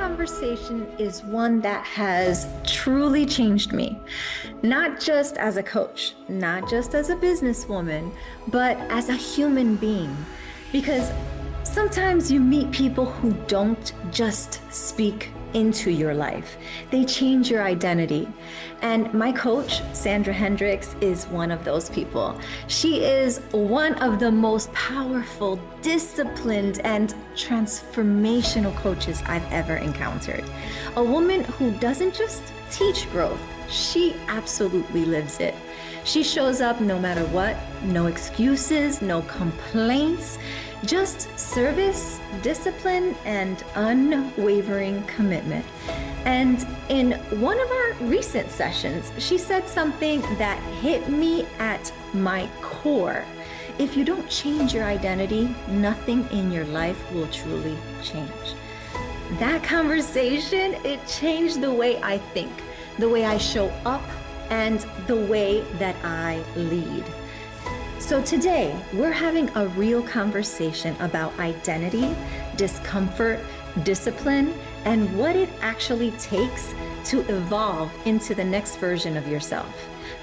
conversation is one that has truly changed me, not just as a coach, not just as a businesswoman, but as a human being. Because sometimes you meet people who don't just speak into your life, they change your identity. And my coach, Sandra Hendrix, is one of those people. She is one of the most powerful, disciplined, and transformational coaches I've ever encountered. A woman who doesn't just teach growth, she absolutely lives it. She shows up no matter what, no excuses, no complaints, just service, discipline, and unwavering commitment. And in one of our recent sessions, she said something that hit me at my core. If you don't change your identity, nothing in your life will truly change. That conversation, it changed the way I think, the way I show up, and the way that I lead. So today, we're having a real conversation about identity, discomfort, discipline, and what it actually takes to evolve into the next version of yourself.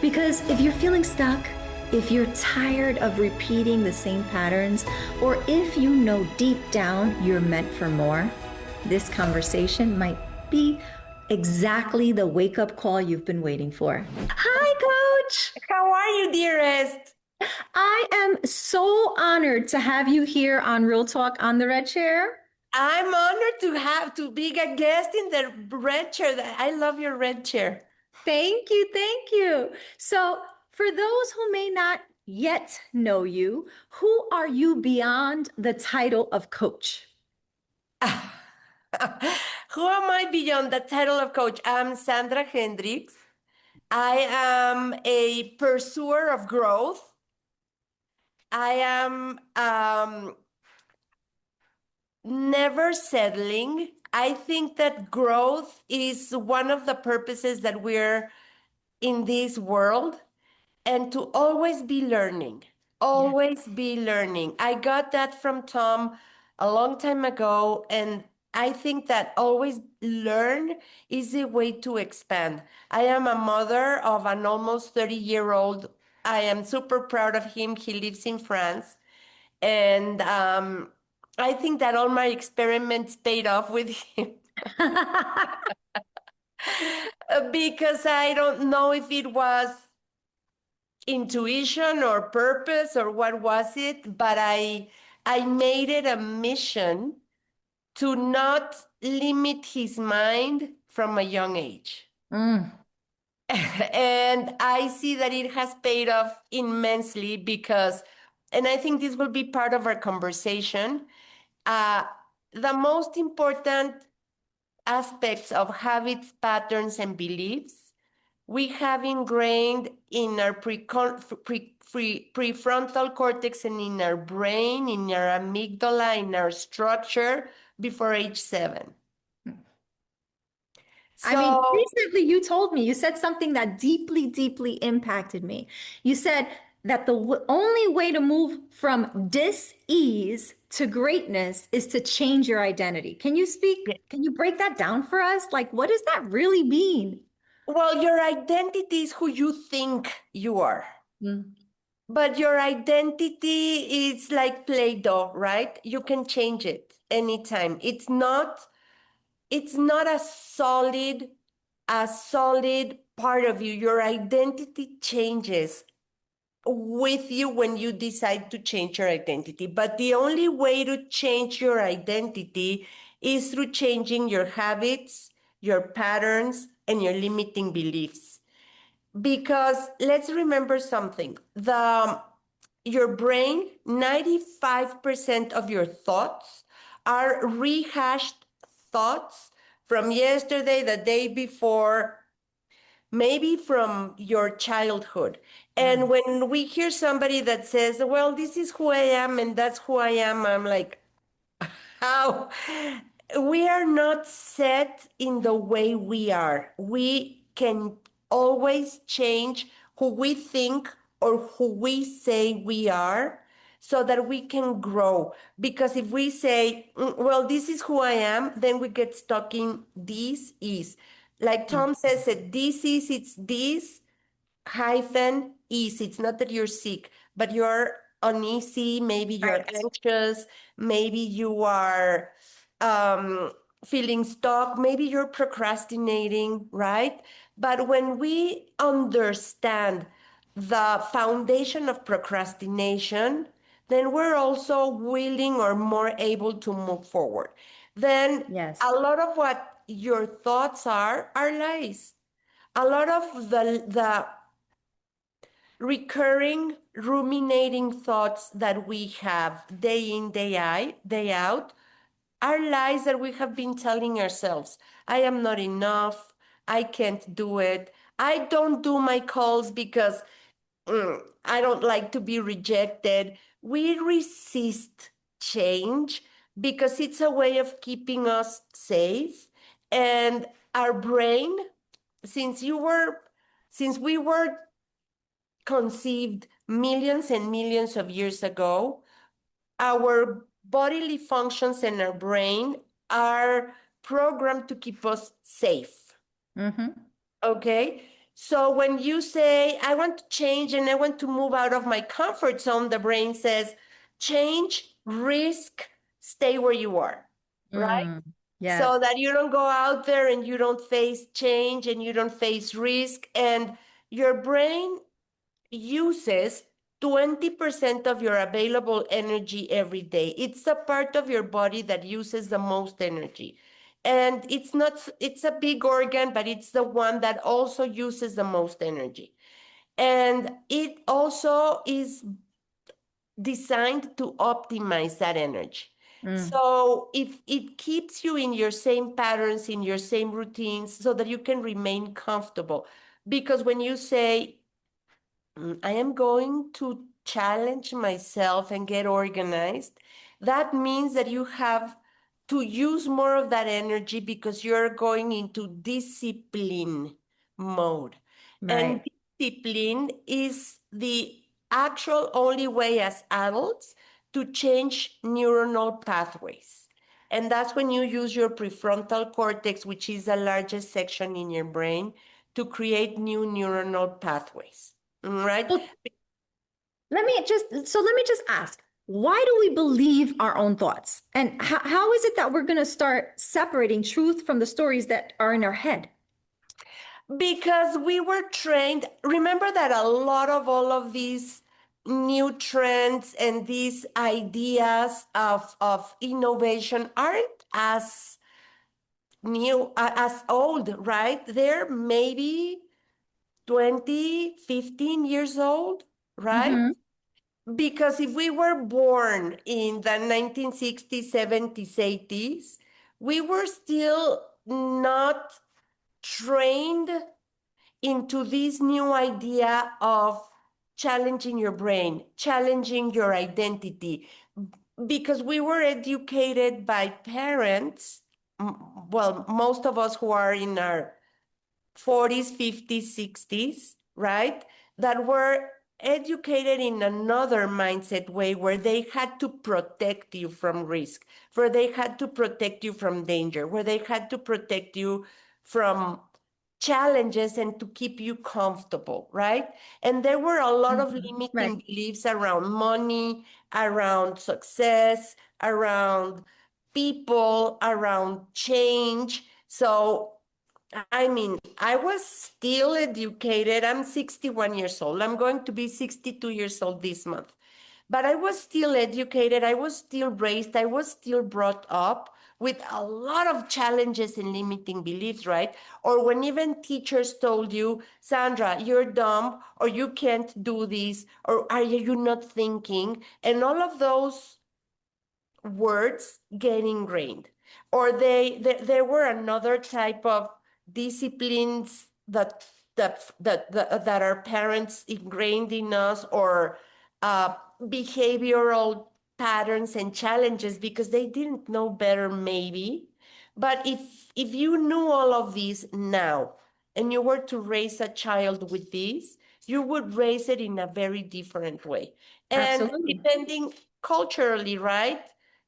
Because if you're feeling stuck, if you're tired of repeating the same patterns, or if you know deep down you're meant for more, this conversation might be exactly the wake-up call you've been waiting for. Hi, Coach! How are you, dearest? I am so honored to have you here on Real Talk on the Red Chair. I'm honored to be a guest in the red chair. I love your red chair. Thank you, thank you. So for those who may not yet know you, who are you beyond the title of coach? Who am I beyond the title of coach? I'm Sandra Hendrix. I am a pursuer of growth. I am never settling. I think that growth is one of the purposes that we're in this world, and to always be learning, always be learning. I got that from Tom a long time ago, and I think that always learn is a way to expand. I am a mother of an almost 30-year-old. I am super proud of him. He lives in France. And I think that all my experiments paid off with him. Because I don't know if it was intuition or purpose or what was it, but I made it a mission to not limit his mind from a young age. And I see that it has paid off immensely because, and I think this will be part of our conversation, the most important aspects of habits, patterns, and beliefs we have ingrained in our prefrontal cortex and in our brain, in our amygdala, in our structure before age 7. I mean, recently you told me, you said something that deeply, deeply impacted me. You said that the only way to move from dis-ease to greatness is to change your identity. Can you break that down for us? Like, what does that really mean? Well, your identity is who you think you are. But your identity is like Play-Doh, right? You can change it anytime. It's not a solid part of you. Your identity changes with you when you decide to change your identity. But the only way to change your identity is through changing your habits, your patterns, and your limiting beliefs. Because let's remember something. Your brain, 95% of your thoughts are rehashed thoughts from yesterday, the day before, maybe from your childhood. And when we hear somebody that says, well, this is who I am and that's who I am, I'm like, how? We are not set in the way we are. We can always change who we think or who we say we are. so that we can grow. Because if we say, well, this is who I am, then we get stuck in this is. Like Tom says it, this is, it's this hyphen is. It's not that you're sick, but you're uneasy, maybe you're Right. anxious, maybe you are um, feeling stuck, maybe you're procrastinating, right? But when we understand the foundation of procrastination, then we're also willing or more able to move forward. Then Yes. a lot of what your thoughts are lies. A lot of the recurring ruminating thoughts that we have day in, day out are lies that we have been telling ourselves. I am not enough. I can't do it. I don't do my calls because I don't like to be rejected. We resist change because it's a way of keeping us safe. And our brain, since you were, since we were conceived millions and millions of years ago, our bodily functions and our brain are programmed to keep us safe. Mm-hmm. Okay. So when you say, I want to change and I want to move out of my comfort zone, the brain says, change, risk, stay where you are, right? So Yes. that you don't go out there and you don't face change and you don't face risk. And your brain uses 20% of your available energy every day. It's the part of your body that uses the most energy. And it's not, it's a big organ, but it's the one that also uses the most energy. And it also is designed to optimize that energy. Mm. So if it keeps you in your same patterns, in your same routines, so that you can remain comfortable. Because when you say, I am going to challenge myself and get organized. That means that you have to use more of that energy because you're going into discipline mode. And Right. discipline is the actual only way as adults to change neuronal pathways. And that's when you use your prefrontal cortex, which is the largest section in your brain, to create new neuronal pathways. Right? Well, let me just ask, why do we believe our own thoughts? And how is it that we're going to start separating truth from the stories that are in our head? Because we were trained. Remember that a lot of all of these new trends and these ideas of innovation aren't as new, as old, right? They're maybe 20, 15 years old, right? Mm-hmm. Because if we were born in the 1960s, 70s, 80s, we were still not trained into this new idea of challenging your brain, challenging your identity, because we were educated by parents. Well, most of us who are in our 40s, 50s, 60s, right? That were educated in another mindset way where they had to protect you from risk, where they had to protect you from danger, where they had to protect you from challenges and to keep you comfortable, right? And there were a lot of Right. limiting beliefs around money, around success, around people, around change. So I mean, I was still educated. I'm 61 years old. I'm going to be 62 years old this month. But I was still educated. I was still raised. I was still brought up with a lot of challenges and limiting beliefs, right? Or when even teachers told you, Sandra, you're dumb, or you can't do this, or are you not thinking? And all of those words get ingrained, or there were another type of disciplines that our parents ingrained in us, or behavioral patterns and challenges because they didn't know better maybe. But if you knew all of these now and you were to raise a child with this, you would raise it in a very different way. And Absolutely. depending culturally, right?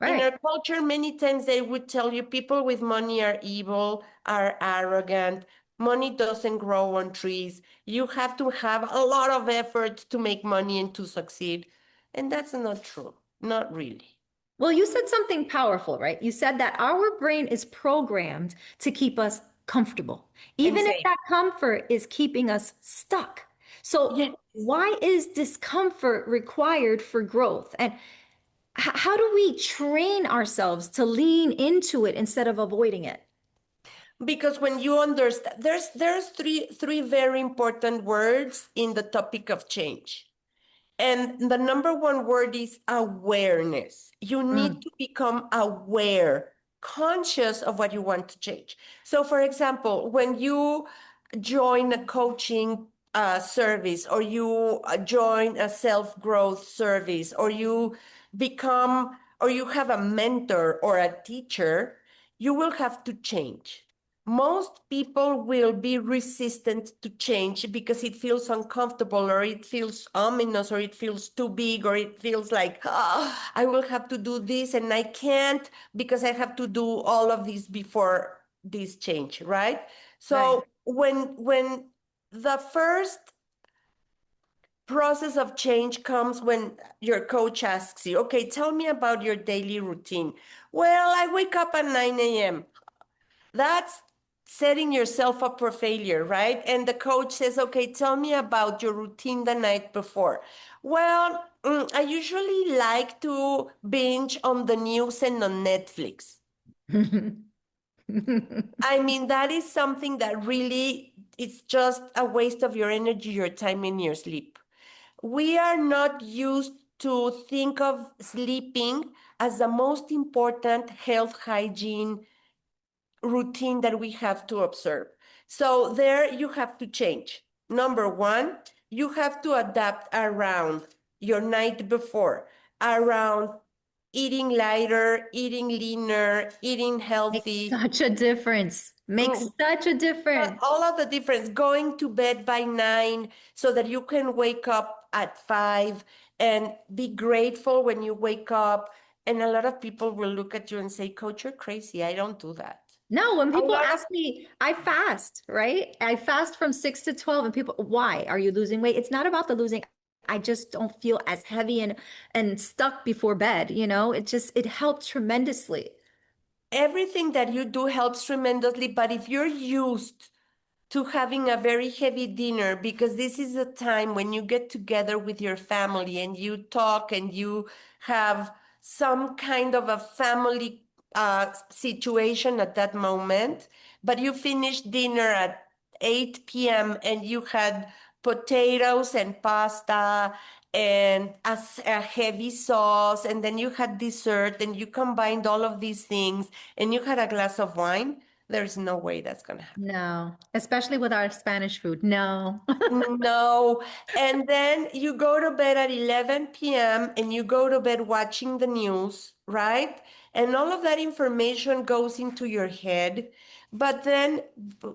In Right. our culture, many times they would tell you people with money are evil, are arrogant. Money doesn't grow on trees. You have to have a lot of effort to make money and to succeed. And that's not true. Not really. Well, you said something powerful, right? You said that our brain is programmed to keep us comfortable, And even if say, that comfort is keeping us stuck. So, yes. why is discomfort required for growth? And how do we train ourselves to lean into it instead of avoiding it? Because when you understand, there's three very important words in the topic of change. And the number one word is awareness. You need Mm. to become aware, conscious of what you want to change. So, for example, when you join a coaching service, or you join a self growth service, or you become, or you have a mentor or a teacher, you will have to change. Most people will be resistant to change because it feels uncomfortable, or it feels ominous, or it feels too big, or it feels like, I will have to do this and I can't because I have to do all of this before this change, right? Right. So when the first process of change comes when your coach asks you, okay, tell me about your daily routine. Well, I wake up at 9 a.m. That's setting yourself up for failure, right? And the coach says, okay, tell me about your routine the night before. Well, I usually like to binge on the news and on Netflix. I mean, that is something that really, it's just a waste of your energy, your time, and your sleep. We are not used to think of sleeping as the most important health hygiene routine that we have to observe. So there you have to change. Number one, you have to adapt around your night before, around eating lighter, eating leaner, eating Makes healthy. such a difference. Makes Mm, such a difference. all of the difference, going to bed by 9 so that you can wake up at 5 and be grateful when you wake up. And a lot of people will look at you and say, Coach, you're crazy. I don't do that. No, when A people lot of ask me, I fast, right? I fast from 6 to 12 and people, why are you losing weight? It's not about the losing. I just don't feel as heavy and stuck before bed, you know? It helped tremendously. everything that you do helps tremendously. But if you're used to having a very heavy dinner, because this is a time when you get together with your family and you talk and you have some kind of a family situation at that moment, but you finish dinner at 8 p.m. and you had potatoes and pasta and a heavy sauce, and then you had dessert, and you combined all of these things, and you had a glass of wine. There's no way that's going to happen. No, especially with our Spanish food. No. No. And then you go to bed at 11 p.m. and you go to bed watching the news, right? And all of that information goes into your head. But then,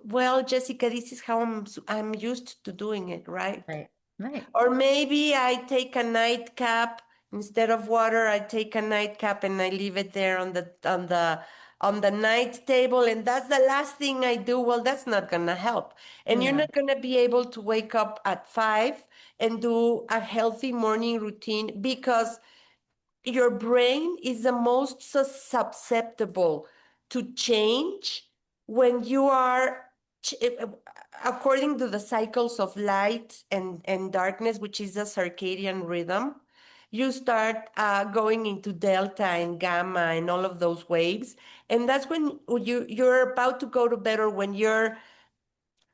well, Jessica, this is how I'm used to doing it, right? Right, right. Or maybe I take a nightcap instead of water. I take a nightcap and I leave it there on the night table, and that's the last thing I do. Well, that's not gonna help, and you're No. not gonna be able to wake up at 5 and do a healthy morning routine because your brain is the most susceptible to change when you are according to the cycles of light and darkness, which is the circadian rhythm. You start going into delta and gamma and all of those waves, and that's when you're about to go to bed, or when you're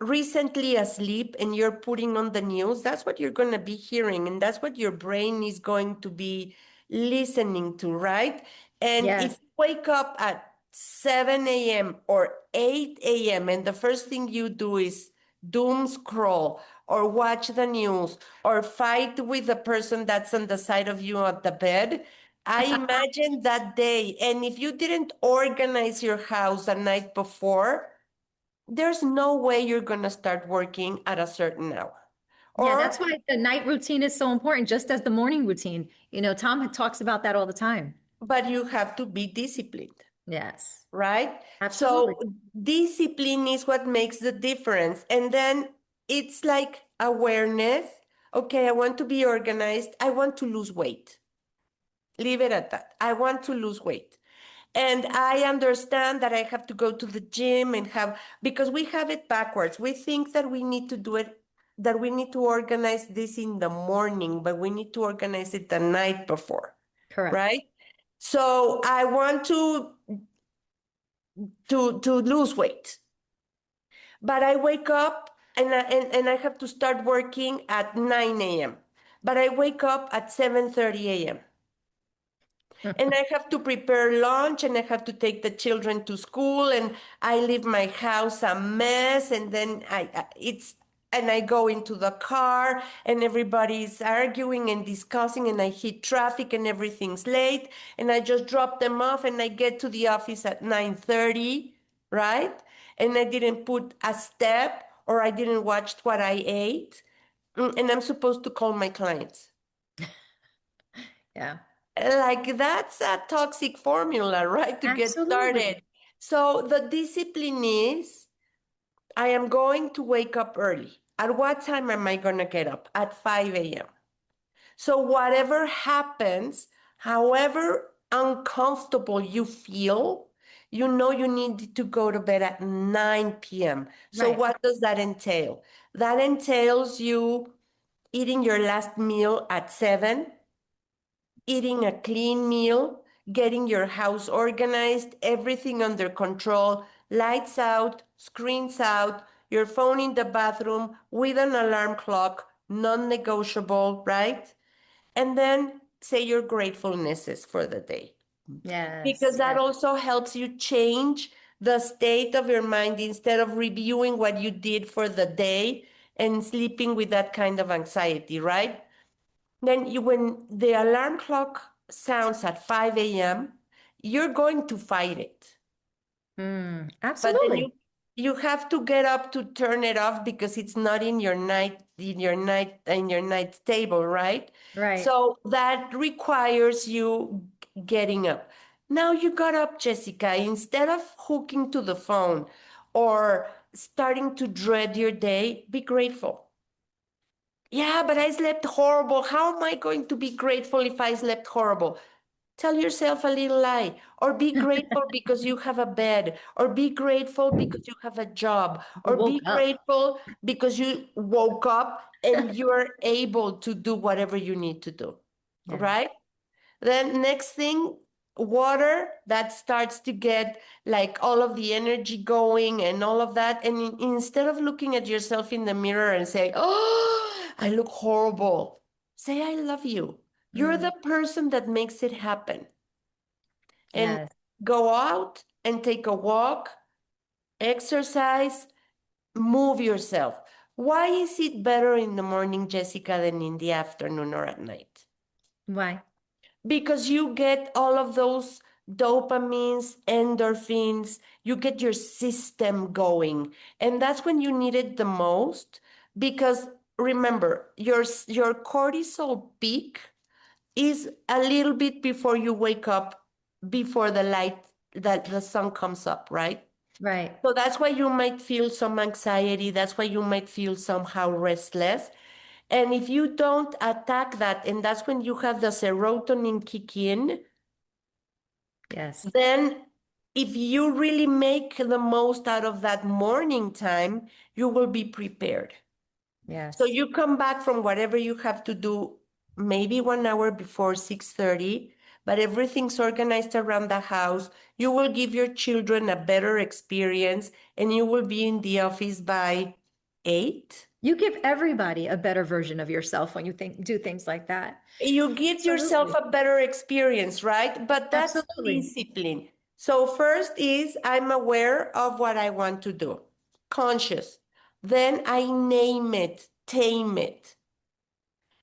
recently asleep and you're putting on the news. That's what you're going to be hearing, and that's what your brain is going to be listening to, right? And if Yes. you wake up at 7 a.m. or 8 a.m., and the first thing you do is doom scroll or watch the news or fight with the person that's on the side of you at the bed, I imagine that day. And if you didn't organize your house the night before, there's no way you're going to start working at a certain hour, Yeah, Or, that's why the night routine is so important, just as the morning routine. Tom talks about that all the time. but you have to be disciplined, Yes, right? absolutely. So discipline is what makes the difference. And then it's like awareness. Okay, I want to be organized. I want to lose weight. Leave it at that. I want to lose weight. And I understand that I have to go to the gym and because we have it backwards. We think that we need to do it, that we need to organize this in the morning, but we need to organize it the night before, Correct. right? So I want to lose weight, but I wake up and I have to start working at 9 a.m. But I wake up at 7:30 a.m. And I have to prepare lunch and I have to take the children to school and I leave my house a mess and then I go into the car and everybody's arguing and discussing and I hit traffic and everything's late and I just drop them off and I get to the office at 9:30, right? And I didn't put a step or I didn't watch what I ate. And I'm supposed to call my clients. Yeah, Like that's a toxic formula, right? To get absolutely. started. So the discipline is I am going to wake up early. At what time am I going to get up? At 5 a.m. So whatever happens, however uncomfortable you feel, you know you need to go to bed at 9 p.m. So Right. what does that entail? That entails you eating your last meal at 7, eating a clean meal, getting your house organized, everything under control, lights out, screens out, your phone in the bathroom with an alarm clock, non-negotiable, right? And then say your gratefulnesses for the day. Yes, Because that yes. also helps you change the state of your mind instead of reviewing what you did for the day and sleeping with that kind of anxiety, right? Then when the alarm clock sounds at 5 a.m., you're going to fight it. But then Absolutely. you have to get up to turn it off because it's not in your night table, right? Right. So that requires you getting up. Now you got up, Jessica, instead of hooking to the phone or starting to dread your day, be grateful. Yeah, but I slept horrible. How am I going to be grateful if I slept horrible? Tell yourself a little lie, or be grateful because you have a bed, or be grateful because you have a job, You or woke be up. grateful because you woke up and you're able to do whatever you need to do, Yeah. right? Then next thing, water that starts to get like all of the energy going and all of that. And instead of looking at yourself in the mirror and say, "Oh, I look horrible," say, "I love you. You're Mm, the person that makes it happen." And yes. go out and take a walk, exercise, move yourself. Why is it better in the morning, Jessica, than in the afternoon or at night? Why? Because you get all of those dopamines, endorphins, you get your system going. And that's when you need it the most. Because remember, your cortisol peak is a little bit before you wake up, before the light, that the sun comes up, right? Right. So that's why you might feel some anxiety. That's why you might feel somehow restless. And if you don't attack that, and that's when you have the serotonin kick in, Yes. then if you really make the most out of that morning time, you will be prepared. So Yes. you come back from whatever you have to do, maybe 1 hour before 6:30, but everything's organized around the house. You will give your children a better experience and you will be in the office by 8. You give everybody a better version of yourself when you do things like that. You give yourself Absolutely. a better experience, right? But that's Absolutely. discipline. So first is I'm aware of what I want to do, conscious. Then I name it, tame it.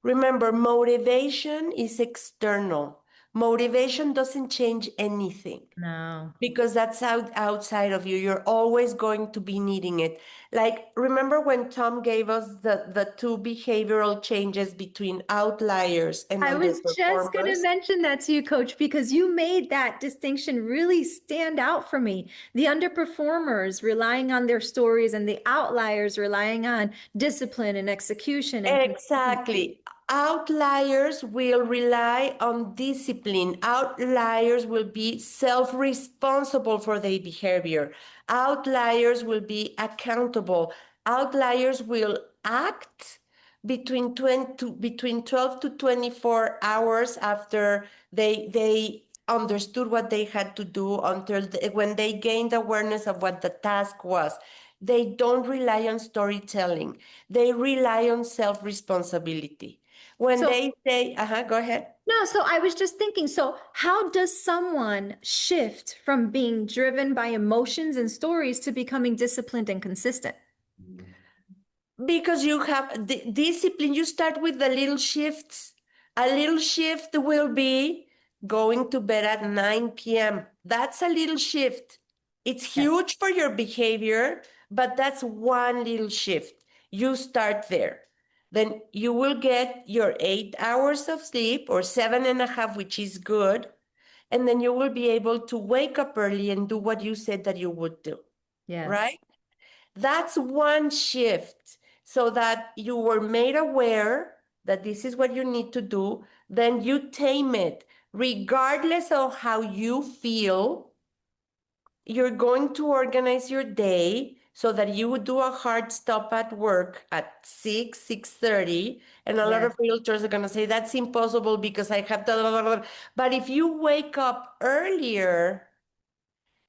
Remember, motivation is external. Motivation doesn't change anything No. because that's outside of you. You're always going to be needing it. Like, remember when Tom gave us the two behavioral changes between outliers and I was just going to underperformers? mention that to you, coach, because you made that distinction really stand out for me. The underperformers relying on their stories and the outliers relying on discipline and execution and consistency. Exactly. Outliers will rely on discipline. Outliers will be self-responsible for their behavior. Outliers will be accountable. Outliers will act between 12 to 24 hours after they understood what they had to do until when they gained awareness of what the task was. They don't rely on storytelling. They rely on self-responsibility. When So, they say, go ahead. no, so I was just thinking, so how does someone shift from being driven by emotions and stories to becoming disciplined and consistent? Because you have discipline, you start with the little shifts. A little shift will be going to bed at 9 p.m. That's a little shift. It's Yes. huge for your behavior, but that's one little shift. You start there. Then you will get your 8 hours of sleep or 7.5, which is good. And then you will be able to wake up early and do what you said that you would do, Yes. right? That's one shift so that you were made aware that this is what you need to do. Then you tame it. Regardless of how you feel, you're going to organize your day so that you would do a hard stop at work at 6:30. And a lot Yes. of realtors are going to say, that's impossible because I have to. But if you wake up earlier,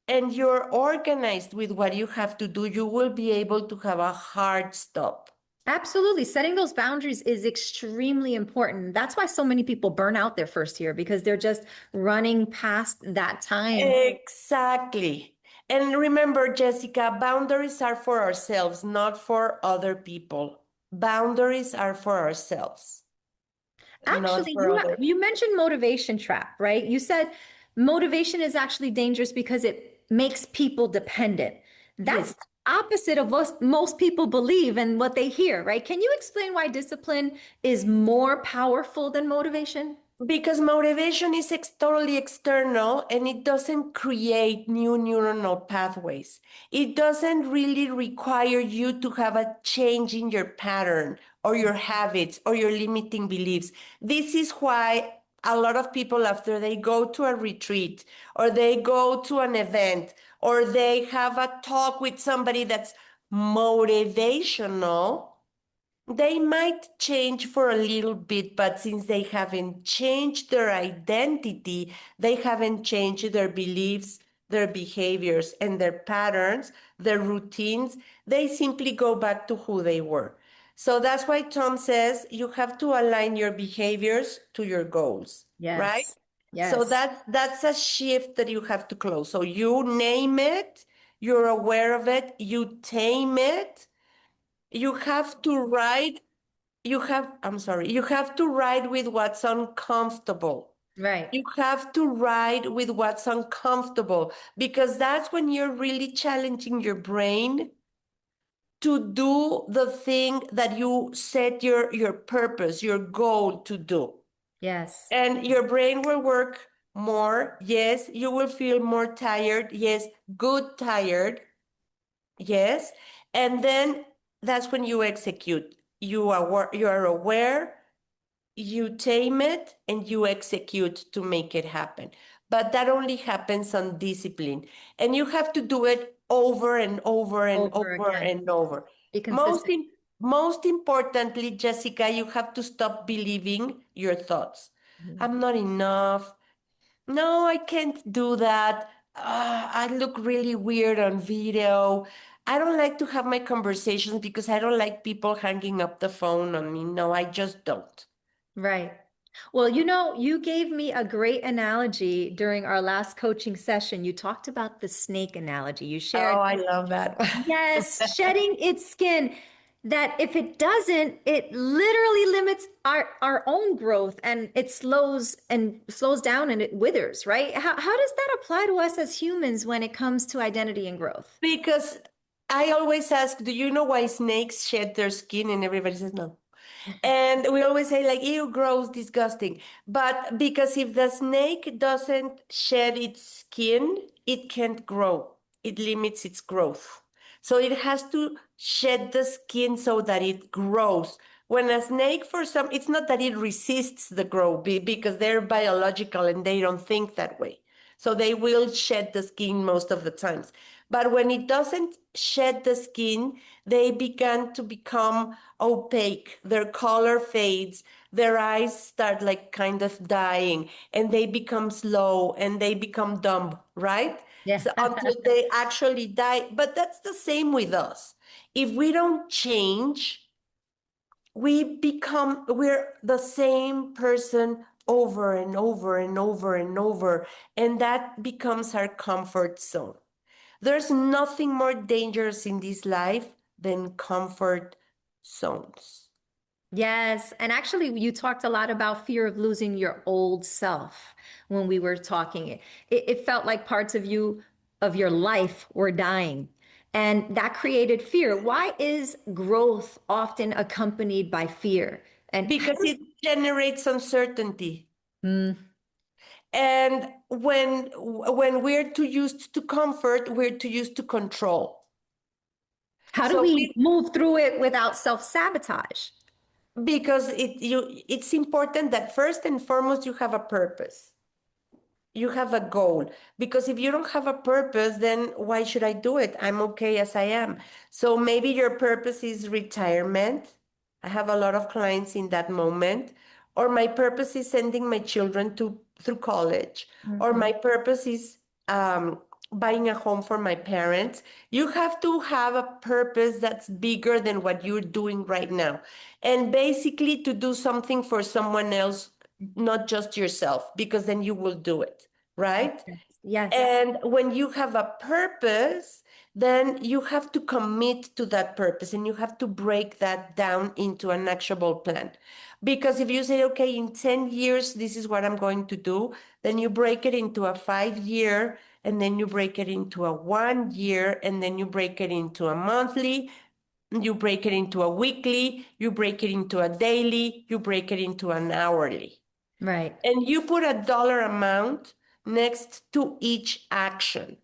and you're organized with what you have to do, you will be able to have a hard stop. Absolutely. Setting those boundaries is extremely important. That's why so many people burn out their first year because they're just running past that time. Exactly. And remember, Jessica, boundaries are for ourselves, not for other people. Boundaries are for ourselves, not Actually, for other. you mentioned motivation trap, right? You said motivation is actually dangerous because it makes people dependent. That's Yes. the opposite of what most people believe and what they hear, right? Can you explain why discipline is more powerful than motivation? Because motivation is totally external and it doesn't create new neuronal pathways. It doesn't really require you to have a change in your pattern or your habits or your limiting beliefs. This is why a lot of people, after they go to a retreat or they go to an event or they have a talk with somebody that's motivational, they might change for a little bit, but since they haven't changed their identity, they haven't changed their beliefs, their behaviors, and their patterns, their routines, they simply go back to who they were. So that's why Tom says you have to align your behaviors to your goals, right? Yes. So Yes. that's a shift that you have to close. So you name it, you're aware of it, you tame it, you have to ride I'm sorry, you have to ride with what's uncomfortable. Right. You have to ride with what's uncomfortable because that's when you're really challenging your brain to do the thing that you set your purpose, your goal to do. Yes. And your brain will work more. Yes, you will feel more tired. Yes, good tired. Yes. And then that's when you execute. You are aware, you tame it, and you execute to make it happen. But that only happens on discipline. And you have to do it over and over and Over over again. and over. Be Most, consistent. im- most importantly, Jessica, you have to stop believing your thoughts. Mhm. I'm not enough. No, I can't do that. I look really weird on video. I don't like to have my conversations because I don't like people hanging up the phone on me. No, I just don't. Right. Well, you gave me a great analogy during our last coaching session. You talked about the snake analogy. You Oh, shared, I love that. yes, shedding its skin. that if it doesn't, it literally limits our own growth, and it slows down and it withers, right? How does that apply to us as humans when it comes to identity and growth? Because I always ask, do you know why snakes shed their skin? And everybody says no. And we always say, like, ew, gross, disgusting. But because if the snake doesn't shed its skin, it can't grow. It limits its growth. So it has to shed the skin so that it grows. When a snake, for some, it's not that it resists the growth because they're biological and they don't think that way. So they will shed the skin most of the times. But when it doesn't shed the skin, they begin to become opaque. Their color fades. Their eyes start like kind of dying and they become slow and they become dumb, right? Yeah. So until they actually die. But that's the same with us. If we don't change, we're the same person over and over and over and over. And that becomes our comfort zone. There's nothing more dangerous in this life than comfort zones. Yes. And actually, you talked a lot about fear of losing your old self when we were talking. It felt like parts of you, of your life, were dying. And that created fear. Why is growth often accompanied by fear? And how Because does, it generates uncertainty. Mm, And when we're too used to comfort, we're too used to control. how do So we we move through it without self-sabotage? because it's important that first and foremost you have a purpose. You have a goal, because if you don't have a purpose, then why should I do it? I'm okay as I am. So maybe your purpose is retirement. I have a lot of clients in that moment. Or my purpose is sending my children to through college. Or Mhm. my purpose is buying a home for my parents. You have to have a purpose that's bigger than what you're doing right now, and basically to do something for someone else, not just yourself, because then you will do it, right? Yes. Yes. And when you have a purpose, then you have to commit to that purpose and you have to break that down into an actionable plan. Because if you say, okay, in 10 years, this is what I'm going to do, then you break it into a 5 year, and then you break it into a 1 year, and then you break it into a monthly, you break it into a weekly, you break it into a daily, you break it into an hourly. Right. And you put a dollar amount next to each action,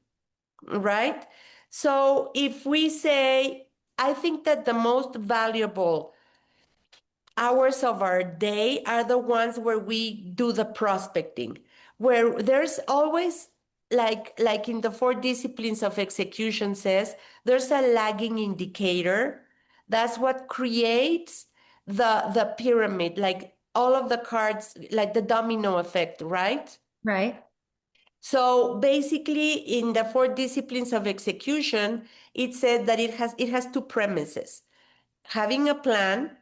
right? So if we say, I think that the most valuable hours of our day are the ones where we do the prospecting, where there's always, like in the four disciplines of execution says, there's a lagging indicator. That's what creates the pyramid, like all of the cards, like the domino effect, right? Right. So basically, in the four disciplines of execution, it said that it has two premises: having a plan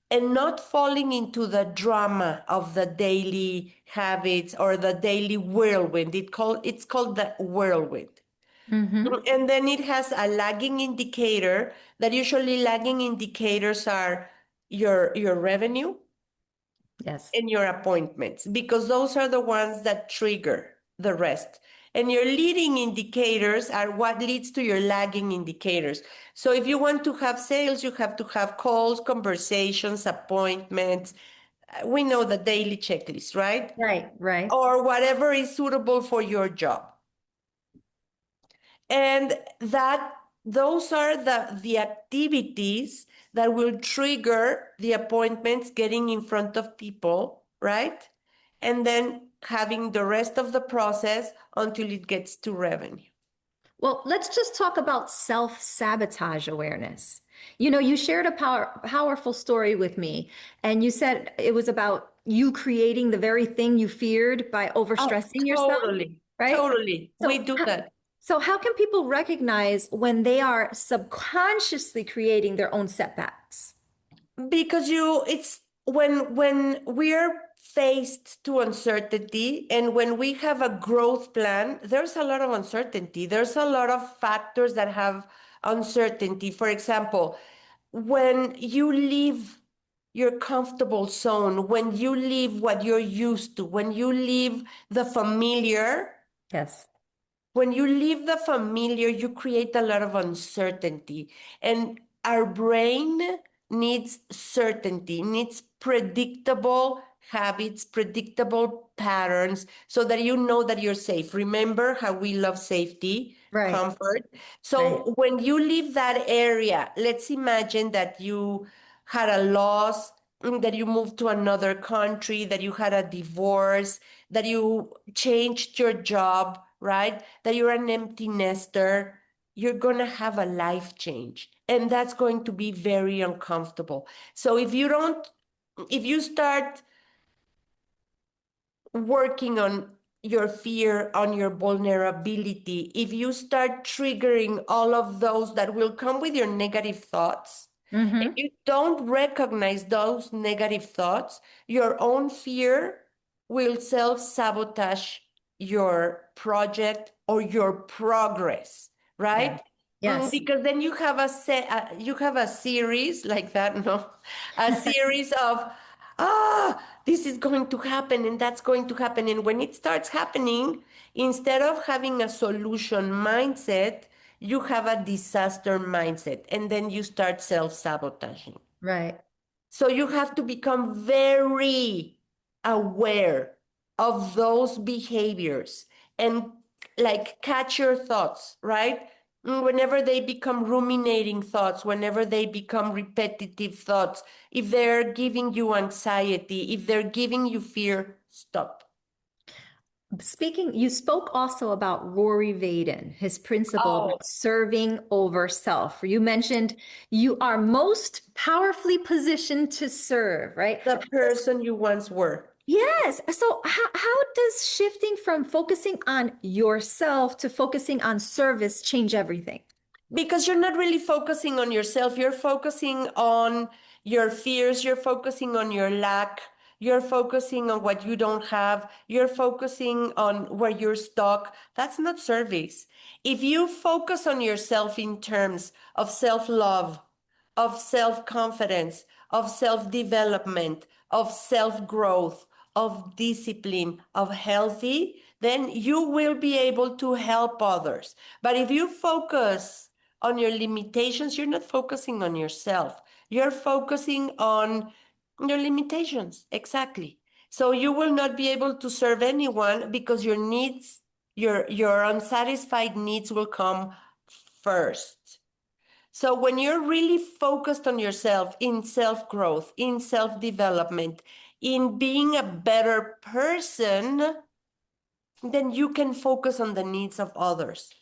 and not falling into the drama of the daily habits or the daily whirlwind. It's called the whirlwind. Hmm. And then it has a lagging indicator, that usually lagging indicators are your revenue Yes. and your appointments, because those are the ones that trigger the rest. And your leading indicators are what leads to your lagging indicators. So if you want to have sales, you have to have calls, conversations, appointments. We know the daily checklist, right? Right. Right. Or whatever is suitable for your job. And that those are the activities that will trigger the appointments, getting in front of people, right? And then having the rest of the process until it gets to revenue. Well, let's just talk about self-sabotage awareness. You shared a powerful story with me, and you said it was about you creating the very thing you feared by Oh, overstressing yourself, totally. right? Totally. We So, do that. so how can people recognize when they are subconsciously creating their own setbacks? Because it's when we're faced to uncertainty, and when we have a growth plan, there's a lot of uncertainty. There's a lot of factors that have uncertainty. For example, when you leave your comfortable zone, when you leave what you're used to, when you leave the familiar, Yes. when you leave the familiar, you create a lot of uncertainty. And our brain needs certainty, needs predictable habits, predictable patterns, so that you know that you're safe. Remember how we love safety, Right. comfort. Right. So when you leave that area, let's imagine that you had a loss, that you moved to another country, that you had a divorce, that you changed your job, right? That you're an empty nester, you're going to have a life change. And that's going to be very uncomfortable. So if you start working on your fear, on your vulnerability, if you start triggering all of those that will come with your negative thoughts, and Mm-hmm. you don't recognize those negative thoughts, your own fear will self-sabotage your project or your progress, Yeah. right? Yes. Because then you have a series like that, no? A series of this is going to happen and that's going to happen. And when it starts happening, instead of having a solution mindset, you have a disaster mindset and then you start self-sabotaging. Right. So you have to become very aware of those behaviors and like catch your thoughts, right? Whenever they become ruminating thoughts, whenever they become repetitive thoughts, if they're giving you anxiety, if they're giving you fear, stop. Speaking, you spoke also about Rory Vaden, his principle Oh, about serving over self. You mentioned you are most powerfully positioned to serve, right? the person you once were. Yes. So, how does shifting from focusing on yourself to focusing on service change everything? Because you're not really focusing on yourself, you're focusing on your fears, you're focusing on your lack, you're focusing on what you don't have, you're focusing on where you're stuck. That's not service. If you focus on yourself in terms of self-love, of self-confidence, of self-development, of self-growth, of discipline, of healthy, then you will be able to help others. But if you focus on your limitations, you're not focusing on yourself. You're focusing on your limitations. Exactly. So you will not be able to serve anyone because your needs, your unsatisfied needs will come first. So when you're really focused on yourself, in self-growth, in self-development, in being a better person, then you can focus on the needs of others,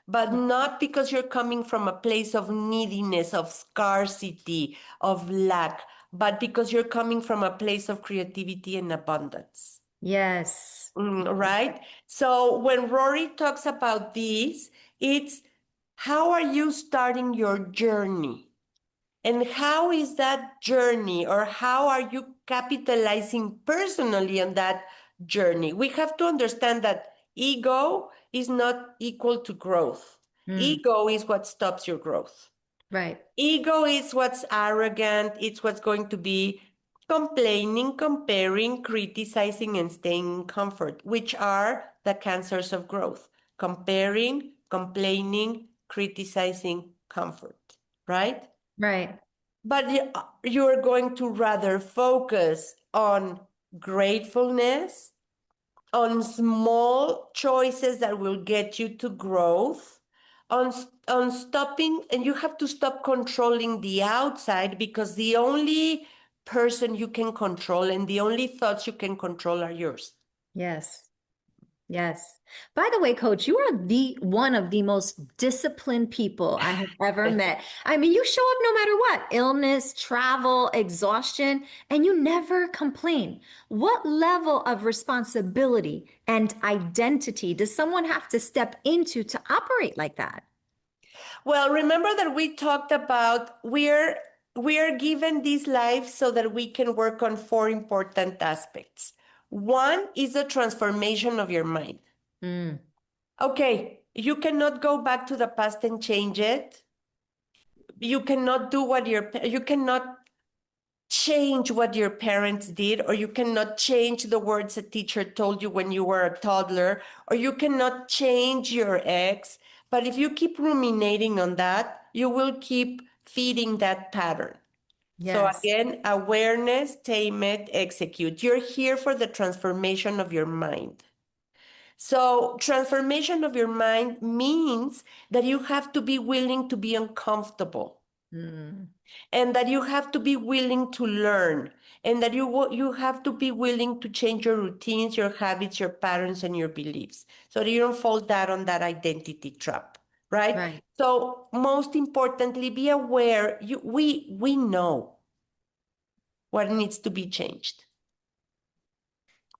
but not because you're coming from a place of neediness, of scarcity, of lack, but because you're coming from a place of creativity and abundance. Yes. Right? So when Rory talks about this, it's how are you starting your journey? And how is that journey, or how are you capitalizing personally on that journey? We have to understand that ego is not equal to growth. Mm, Ego is what stops your growth. right. Ego is what's arrogant, it's what's going to be complaining, comparing, criticizing, and staying in comfort, which are the cancers of growth. Comparing, complaining, criticizing, comfort, right? Right. But you're going to rather focus on gratefulness, on small choices that will get you to growth, on stopping, and you have to stop controlling the outside, because the only person you can control and the only thoughts you can control are yours. Yes. Yes. By the way, coach, you are the one of the most disciplined people I have ever met. I mean, you show up no matter what, illness, travel, exhaustion, and you never complain. What level of responsibility and identity does someone have to step into to operate like that? Well, remember that we talked about we are given this life so that we can work on four important aspects. One is the transformation of your mind. Mm, Okay, you cannot go back to the past and change it. you cannot do what you cannot change what your parents did, or you cannot change the words a teacher told you when you were a toddler, or you cannot change your ex. But if you keep ruminating on that, you will keep feeding that pattern. So Yes. again, awareness, tame it, execute. You're here for the transformation of your mind. So transformation of your mind means that you have to be willing to be uncomfortable, Mm. and that you have to be willing to learn, and that you have to be willing to change your routines, your habits, your patterns, and your beliefs, so that you don't fall down on that identity trap, right? Right. So most importantly, be aware. We know what needs to be changed,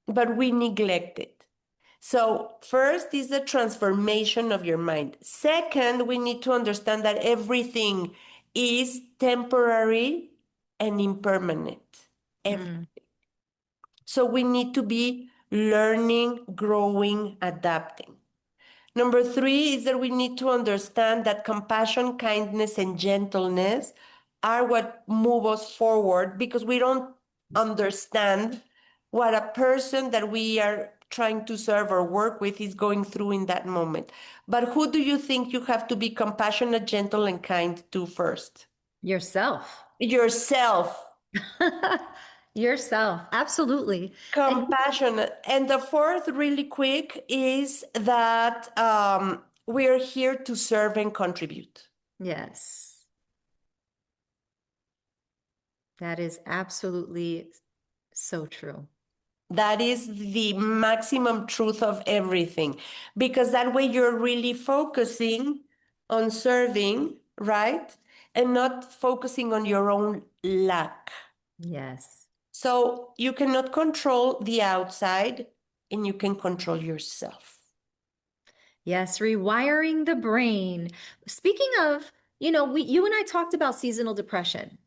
but we neglect it. So first is the transformation of your mind. Second, we need to understand that everything is temporary and impermanent. Mm. So we need to be learning, growing, adapting. Number three is that we need to understand that compassion, kindness, and gentleness are what move us forward, because we don't understand what a person that we are trying to serve or work with is going through in that moment. But who do you think you have to be compassionate, gentle, and kind to first? Yourself. Yourself. Yourself. Absolutely. And Compassionate. And the fourth, really quick, is that we're here to serve and contribute. yes, that is absolutely so true. That is the maximum truth of everything, because that way you're really focusing on serving, right? And not focusing on your own lack. Yes. So you cannot control the outside, and you can control yourself. Yes, rewiring the brain. Speaking of, you and I talked about seasonal depression.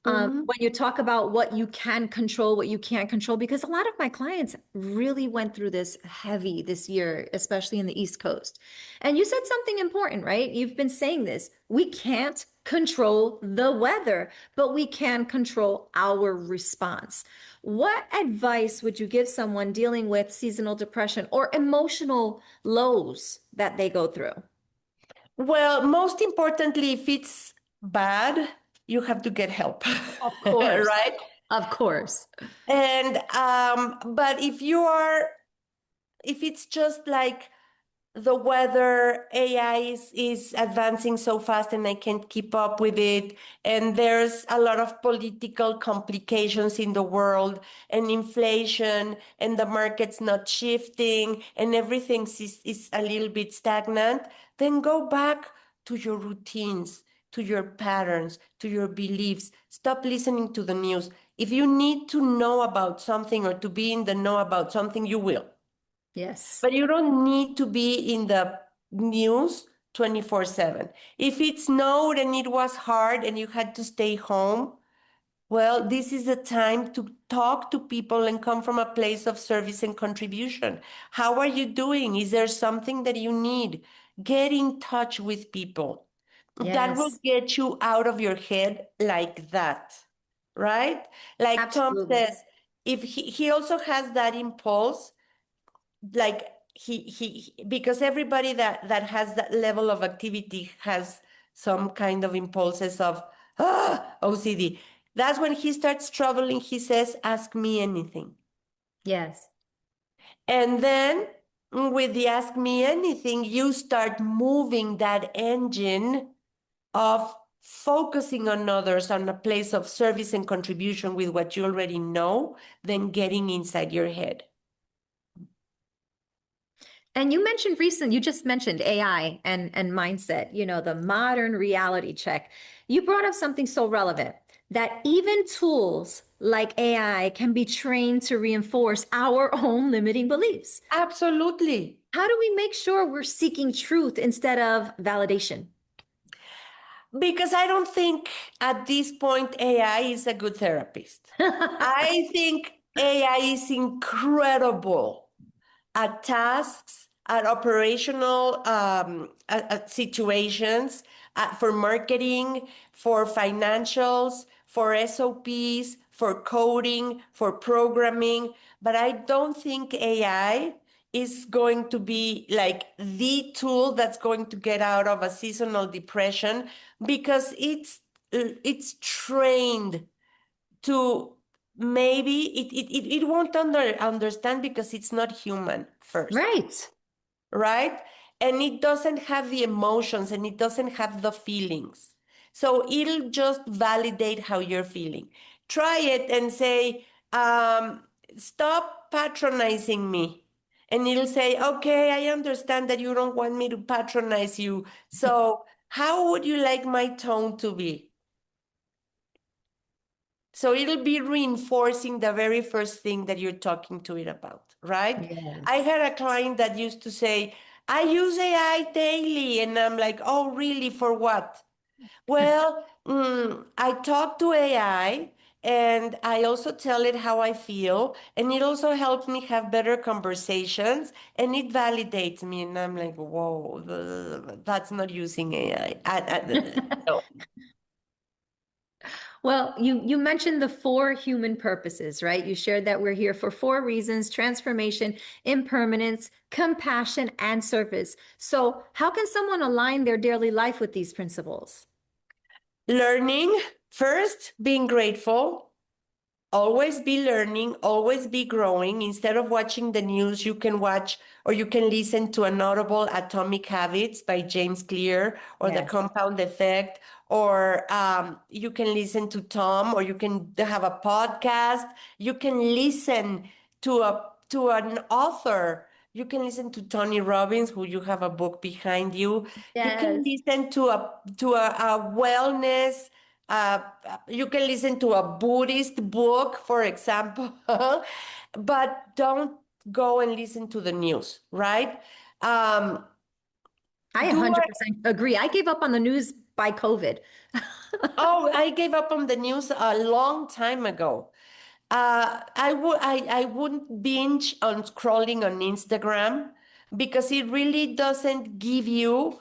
Mhm. When you talk about what you can control, what you can't control, because a lot of my clients really went through this heavy this year, especially in the East Coast. And you said something important, right? You've been saying this. We can't control the weather, but we can control our response. What advice would you give someone dealing with seasonal depression or emotional lows that they go through? Well, most importantly, if it's bad, you have to get help, Of course. right? Of course. And but if it's just like the weather, AI is advancing so fast and I can't keep up with it. And there's a lot of political complications in the world, and inflation, and the market's not shifting, and everything is a little bit stagnant. Then go back to your routines, to your patterns, to your beliefs. Stop listening to the news. If you need to know about something or to be in the know about something, you will. Yes. But you don't need to be in the news 24/7. If it snowed and it was hard and you had to stay home, well, this is the time to talk to people and come from a place of service and contribution. How are you doing? Is there something that you need? Get in touch with people. That will Yes. get you out of your head like that, right? Like Tom Absolutely. says, if he also has that impulse, like because everybody that has that level of activity has some kind of impulses of OCD. That's when he starts troubling. He says, ask me anything. Yes. And then with the ask me anything, you start moving that engine of focusing on others, on a place of service and contribution with what you already know, than getting inside your head. And you just mentioned AI and mindset, the modern reality check. You brought up something so relevant that even tools like AI can be trained to reinforce our own limiting beliefs. Absolutely. How do we make sure we're seeking truth instead of validation? Because I don't think at this point AI is a good therapist. I think AI is incredible at tasks, at operational situations, for marketing, for financials, for SOPs, for coding, for programming. But I don't think AI is going to be like the tool that's going to get out of a seasonal depression, because it's trained to, maybe it won't understand because it's not human first, Right. right? And it doesn't have the emotions and it doesn't have the feelings. So it'll just validate how you're feeling. Try it and say, stop patronizing me. And it'll say, okay, I understand that you don't want me to patronize you. So how would you like my tone to be? So it'll be reinforcing the very first thing that you're talking to it about, right? I Yes. had a client that used to say, I use AI daily. And I'm like, oh, really? For what? Well, I talk to AI and I also tell it how I feel. And it also helps me have better conversations and it validates me. And I'm like, whoa, that's not using AI. No. Well, you mentioned the four human purposes, right? You shared that we're here for four reasons: transformation, impermanence, compassion, and service. So, how can someone align their daily life with these principles? Learning first, being grateful, always be learning, always be growing. Instead of watching the news, you can watch or you can listen to an audible Atomic Habits by James Clear, or The Yes. Compound Effect, or you can listen to Tom, or you can have a podcast. You can listen to an author. You can listen to Tony Robbins, who you have a book behind you. You can Yes. listen to a wellness, you can listen to a Buddhist book, for example, but don't go and listen to the news, right? Um, I do I, 100% agree. I gave up on the news by COVID. oh, I gave up on the news a long time ago. I wouldn't binge on scrolling on Instagram because it really doesn't give you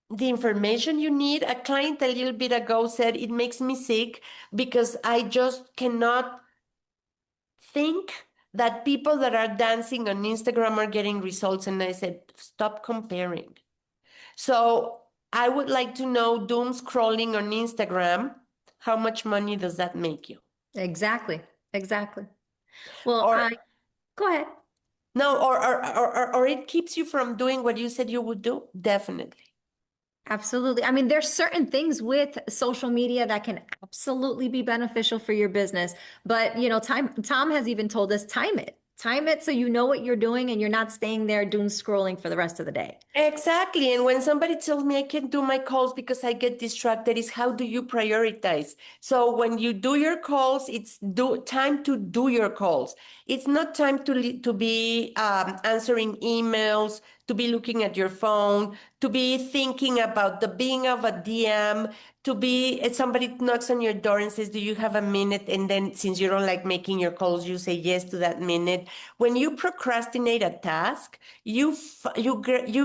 the information you need. A client a little bit ago said it makes me sick because I just cannot think that people that are dancing on Instagram are getting results. And I said, stop comparing. So I would like to know, doom scrolling on Instagram, how much money does that make you? Exactly. Exactly. Well, Or I go ahead. no, or it keeps you from doing what you said you would do? Definitely. Absolutely. I mean, there's certain things with social media that can absolutely be beneficial for your business. But, Tom has even told us time it. Time it so you know what you're doing and you're not staying there doom scrolling for the rest of the day. Exactly. And when somebody tells me I can't do my calls because I get distracted, is how do you prioritize? So when you do your calls, it's time to do your calls. It's not time to be answering emails, to be looking at your phone, to be thinking about the being of a DM, to be if somebody knocks on your door and says, do you have a minute? And then since you don't like making your calls, you say yes to that minute. When you procrastinate a task, you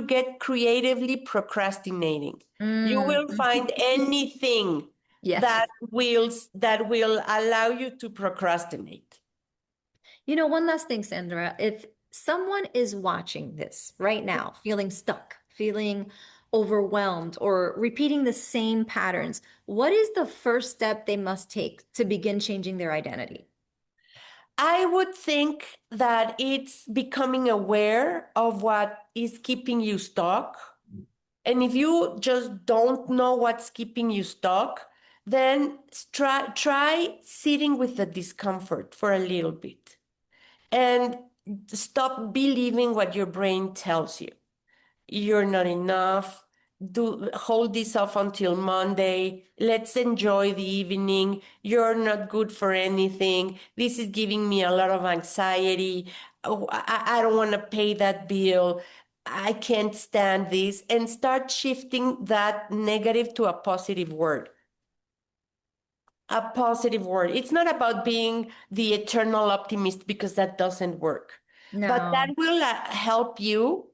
get creatively procrastinating. You will Mm. find anything that Yes. will allow you to procrastinate. One last thing, Sandra. If someone is watching this right now, feeling stuck, feeling overwhelmed, or repeating the same patterns, what is the first step they must take to begin changing their identity? I would think that it's becoming aware of what is keeping you stuck. And if you just don't know what's keeping you stuck, then try sitting with the discomfort for a little bit and stop believing what your brain tells you. You're not enough. Hold this off until Monday. Let's enjoy the evening. You're not good for anything. This is giving me a lot of anxiety. Oh, I don't want to pay that bill. I can't stand this. And start shifting that negative to a positive word. A positive word. It's not about being the eternal optimist because that doesn't work. But that No. will help you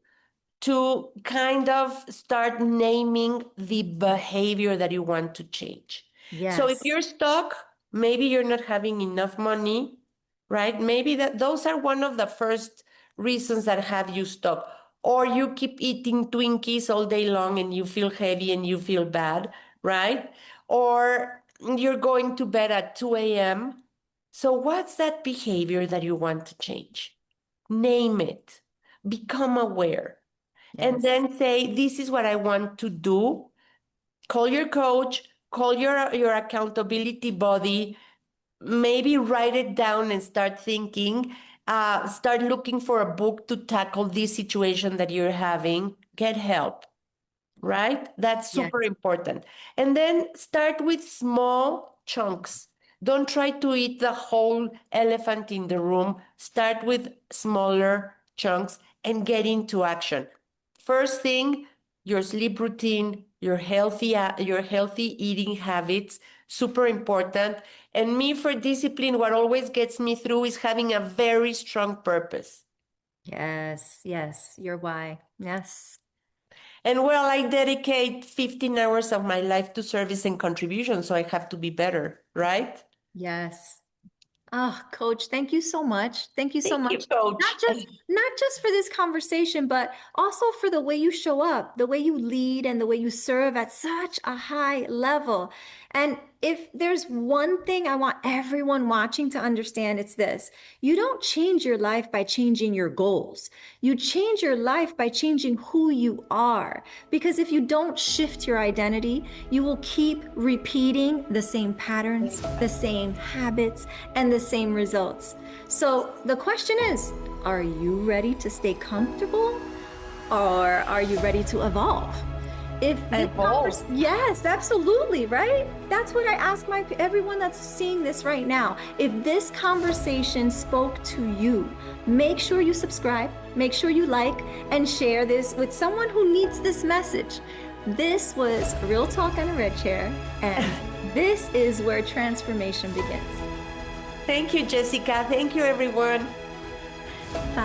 to kind of start naming the behavior that you want to change. So if Yes. you're stuck, maybe you're not having enough money, right? Maybe those are one of the first reasons that have you stuck. Or you keep eating Twinkies all day long and you feel heavy and you feel bad, right? Or you're going to bed at 2 a.m. So what's that behavior that you want to change? Name it, become aware, and Yes. then say, this is what I want to do. Call your coach, call your accountability body, maybe write it down and start thinking. Start looking for a book to tackle this situation that you're having. Get help, right? That's Yes. super important. And then start with small chunks. Don't try to eat the whole elephant in the room. Start with smaller chunks and get into action. First thing, your sleep routine, your healthy eating habits, super important. And me, for discipline, what always gets me through is having a very strong purpose. Yes. Yes. Your why. Yes. And well, I dedicate 15 hours of my life to service and contribution, so I have to be better, right? Yes. Oh, coach, thank you so much. Thank you so Thank you, much. coach. Not just for this conversation, but also for the way you show up, the way you lead and the way you serve at such a high level. And if there's one thing I want everyone watching to understand, it's this. You don't change your life by changing your goals. You change your life by changing who you are. Because if you don't shift your identity, you will keep repeating the same patterns, the same habits, and the same results. So the question is, are you ready to stay comfortable or are you ready to evolve? If Evolve. yes, absolutely, right? That's what I ask everyone that's seeing this right now. If this conversation spoke to you, make sure you subscribe, make sure you like and share this with someone who needs this message. This was Real Talk on a Red Chair, and this is where transformation begins. Thank you, Jessica. Thank you, everyone. Bye.